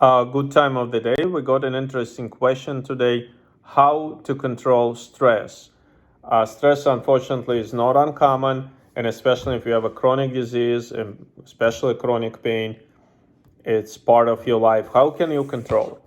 Good time of the day. We got an interesting question today: how to control stress. Stress, unfortunately, is not uncommon, and especially if you have a chronic disease, and especially chronic pain, it's part of your life. How can you control it?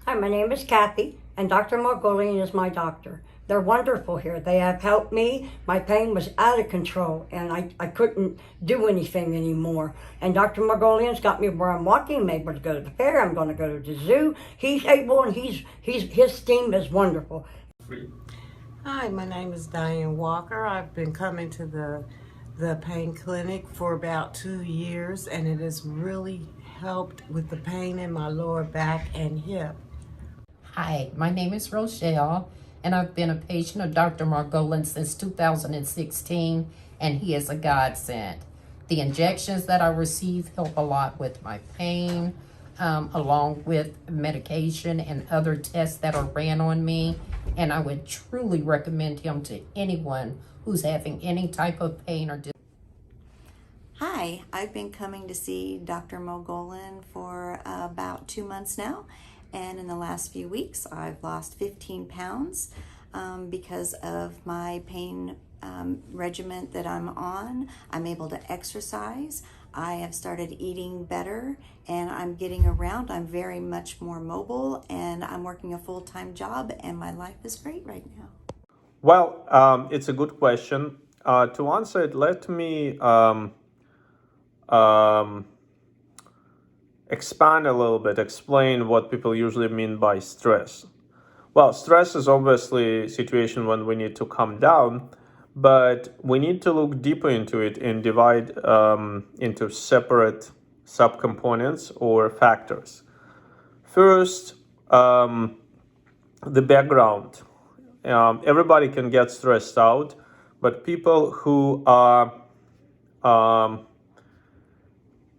Hi, my name is Kathy, and Dr. Margolian is my doctor. They're wonderful here. They have helped me. My pain was out of control, and I couldn't do anything anymore. And Dr. Margolian's got me where I'm walking. I'm able to go to the fair. I'm going to go to the zoo. He's able, and his team is wonderful. Hi, my name is Diane Walker. I've been coming to the pain clinic for about 2 years, and it has really helped with the pain in my lower back and hip. Hi, my name is Rochelle, and I've been a patient of Dr. Margolin since 2016, and he is a godsend. The injections that I receive help a lot with my pain, along with medication and other tests that are ran on me, and I would truly recommend him to anyone who's having any type of pain or disability. Hi, I've been coming to see Dr. Mogolin for about 2 months now, and in the last few weeks I've lost 15 pounds because of my pain regimen that I'm on. I'm able to exercise. I have started eating better, and I'm getting around. I'm very much more mobile, and I'm working a full-time job, and my life is great right now. Well, it's a good question. To answer it, let me um, expand a little bit, explain what people usually mean by stress. Well, stress is obviously a situation when we need to calm down, but we need to look deeper into it and divide into separate subcomponents or factors. First, the background. Everybody can get stressed out, but people who are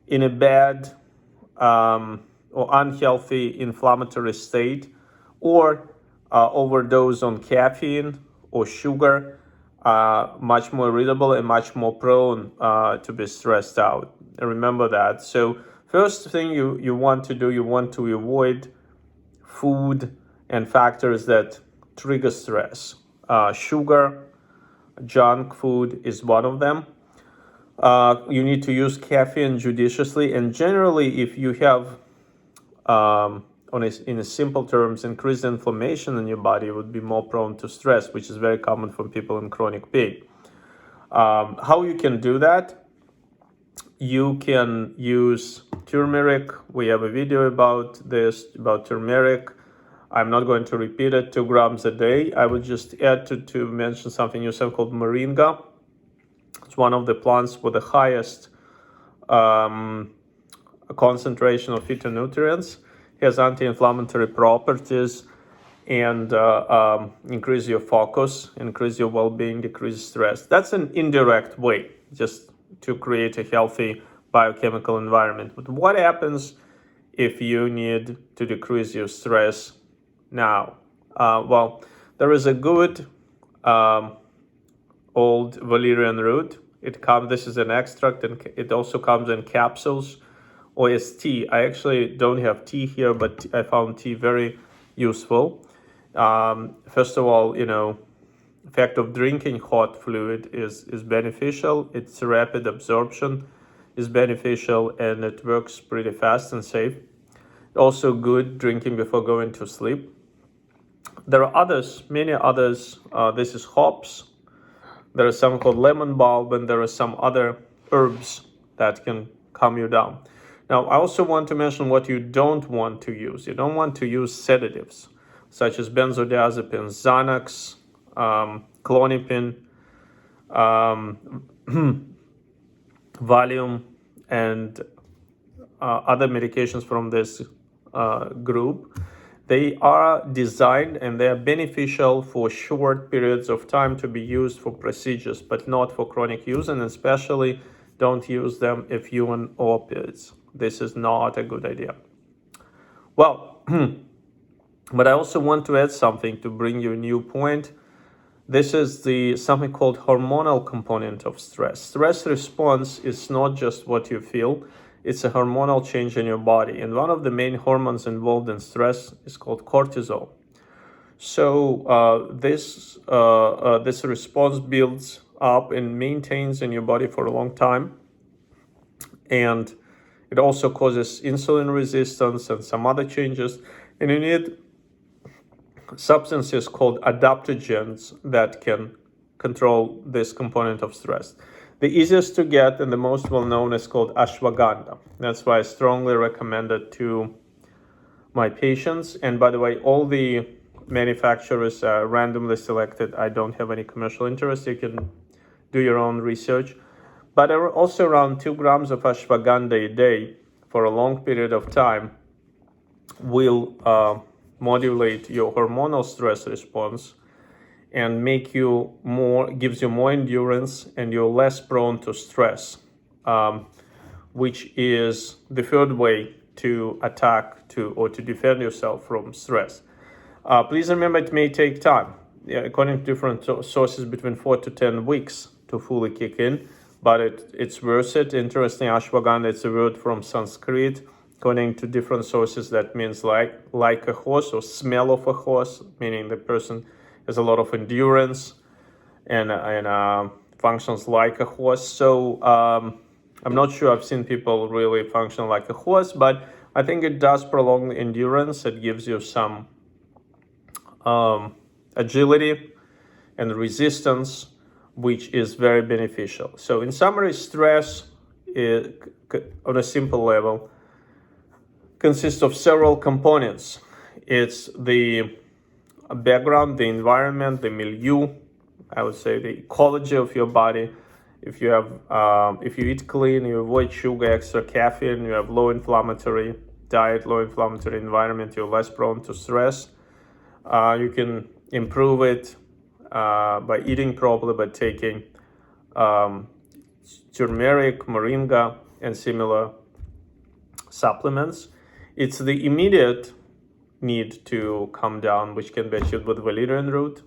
in a bad or unhealthy inflammatory state, or overdose on caffeine or sugar, much more irritable and much more prone to be stressed out. Remember that. So first thing you want to do, you want to avoid food and factors that trigger stress. Sugar, junk food is one of them. You need to use caffeine judiciously, and generally, if you have, in simple terms, increased inflammation in your body, you would be more prone to stress, which is very common for people in chronic pain. How you can do that? You can use turmeric. We have a video about this, about turmeric. I'm not going to repeat it, 2 grams a day. I would just add to mention something you said called moringa. It's one of the plants with the highest concentration of phytonutrients. It has anti-inflammatory properties and increase your focus, increase your well-being, decrease stress. That's an indirect way just to create a healthy biochemical environment. But what happens if you need to decrease your stress now? Well, there is a good old valerian root. This is an extract, and it also comes in capsules or as tea. I actually don't have tea here, but I found tea very useful. First of all, effect of drinking hot fluid is beneficial. Its rapid absorption is beneficial, and it works pretty fast and safe. Also good drinking before going to sleep. There are others, many others. This is hops. There is some called lemon bulb, and there are some other herbs that can calm you down. Now, I also want to mention what you don't want to use. You don't want to use sedatives, such as benzodiazepines, Xanax, Klonopin, Valium, and other medications from this group. They are designed and they are beneficial for short periods of time to be used for procedures, but not for chronic use, and especially don't use them if you're on opiates. This is not a good idea. Well, but I also want to add something to bring you a new point. This is something called hormonal component of stress. Stress response is not just what you feel, it's a hormonal change in your body. And one of the main hormones involved in stress is called cortisol. So this response builds up and maintains in your body for a long time. And it also causes insulin resistance and some other changes. And you need substances called adaptogens that can control this component of stress. The easiest to get and the most well-known is called ashwagandha. That's why I strongly recommend it to my patients. And by the way, all the manufacturers are randomly selected. I don't have any commercial interest. You can do your own research. But also around 2 grams of ashwagandha a day for a long period of time will modulate your hormonal stress response and gives you more endurance, and you're less prone to stress, which is the third way to attack or to defend yourself from stress. Please remember, it may take time. According to different sources, between 4 to 10 weeks to fully kick in, but it's worth it. Interesting, ashwagandha, it's a word from Sanskrit. According to different sources, that means like a horse, or smell of a horse, meaning the person has a lot of endurance and functions like a horse. So I'm not sure I've seen people really function like a horse, but I think it does prolong the endurance. It gives you some agility and resistance, which is very beneficial. So in summary, stress on a simple level consists of several components. It's the background, the environment, the milieu, I would say the ecology of your body. If you eat clean, you avoid sugar, extra caffeine, you have low inflammatory diet, low inflammatory environment, you're less prone to stress. You can improve it by eating properly, by taking turmeric, moringa, and similar supplements. It's the immediate need to come down, which can be achieved with valerian root,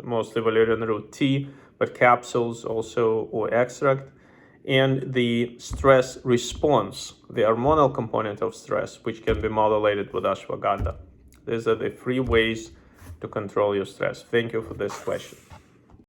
mostly valerian root tea, but capsules also, or extract. And the stress response, the hormonal component of stress, which can be modulated with ashwagandha. These are the 3 ways to control your stress. Thank you for this question.